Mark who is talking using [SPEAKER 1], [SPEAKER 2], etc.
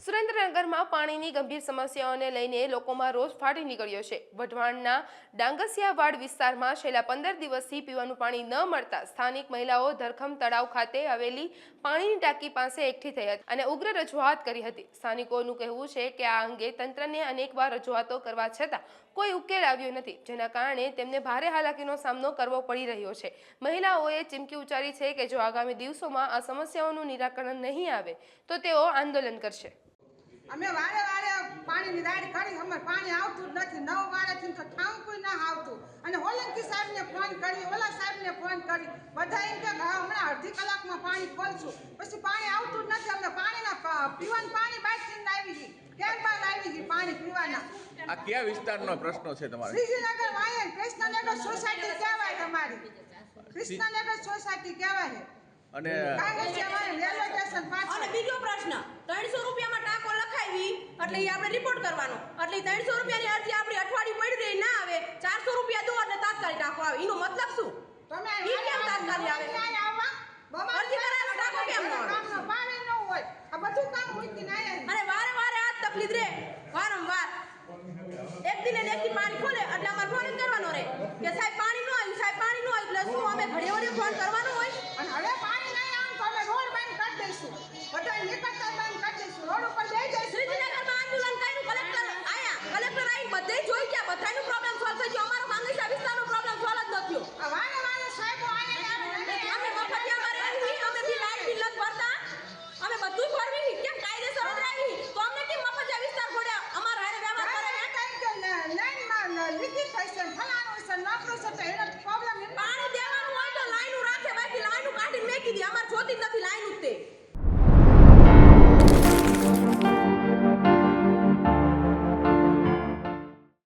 [SPEAKER 1] સુરેન્દ્રનગરમાં પાણીની ગંભીર સમસ્યાઓને લઈને લોકોમાં રોષ ફાટી નીકળ્યો છે। વઢવાણના ડાંગસિયાવાડ વિસ્તારમાં છેલ્લા 15 દિવસથી પીવાનું પાણી ન મળતા સ્થાનિક મહિલાઓ ધરખમ તળાવ ખાતે આવેલી પાણીની ટાંકી પાસે એકઠી થઈ હતી અને ઉગ્ર રજૂઆત કરી હતી। સ્થાનિકોનું કહેવું છે કે આ અંગે તંત્રને અનેકવાર રજૂઆતો કરવા છતાં કોઈ ઉકેલ આવ્યો નથી, જેના કારણે તેમને ભારે હાલાકીનો સામનો કરવો પડી રહ્યો છે। મહિલાઓએ ચીમકી ઉચ્ચારી છે કે જો આગામી દિવસોમાં આ સમસ્યાઓનું નિરાકરણ નહીં આવે તો તેઓ આંદોલન કરશે।
[SPEAKER 2] અમે વારે વારે પાણીની રાડ કરી, અમે પાણી આવતું જ નથી। 9 વારેથી તો ઠામ કોઈ ના આવતું અને હોલંકી સાહેબને ફોન કરી, ઓલા સાહેબને ફોન કરી, બધા એમ કે હમણાં અડધી કલાકમાં પાણી ખોલશું, પછી પાણી આવતું જ નથી। અમને પાણીના પીવાનું પાણી બાયથી આવી ગઈ, કેમ બાર આવી ગઈ પાણી પીવાના।
[SPEAKER 3] આ કયા વિસ્તારનો પ્રશ્ન છે તમારો?
[SPEAKER 2] શ્રીજીનગર વાયન કૃષ્ણનગર સોસાયટી કહેવાય તમારી, કૃષ્ણનગર સોસાયટી કહેવાય।
[SPEAKER 3] અને
[SPEAKER 4] બીજો પ્રશ્ન, 300 રૂપિયામાં ટાંકો લખાવી એટલે એ આપણે રિપોર્ટ કરવાનો, એટલે 300 રૂપિયાની અરજી આપણી અઠવાડિયું પડી રહી ના આવે, 400 રૂપિયા દો એટલે તાત્કાલિક ટાંકો આવે। એનો મતલબ શું?
[SPEAKER 2] તમે
[SPEAKER 4] ઈ કેમ તાત્કાલિક આવે? અરજી કરાવેલો ટાંકો કેમ ન આવે?
[SPEAKER 2] પાણી ન હોય, આ બધું કામ મૂકીને આયા
[SPEAKER 4] અને વારે વારે આ તકલીફ રે, વારંવાર એક દિને એક દી પાણી ખોલે એટલે અમારે ફોન કરવાનો રહે કે સાહેબ પાણી ન આવ્યું, સાહેબ પાણી ન આવ્યું, એટલે શું અમે ઘડી ઘડી ફોન કરવાનો હોય?
[SPEAKER 2] અને હવે પાણી નહીં આવે તો અમે રોડ બંધ કરી દઈશું, બધા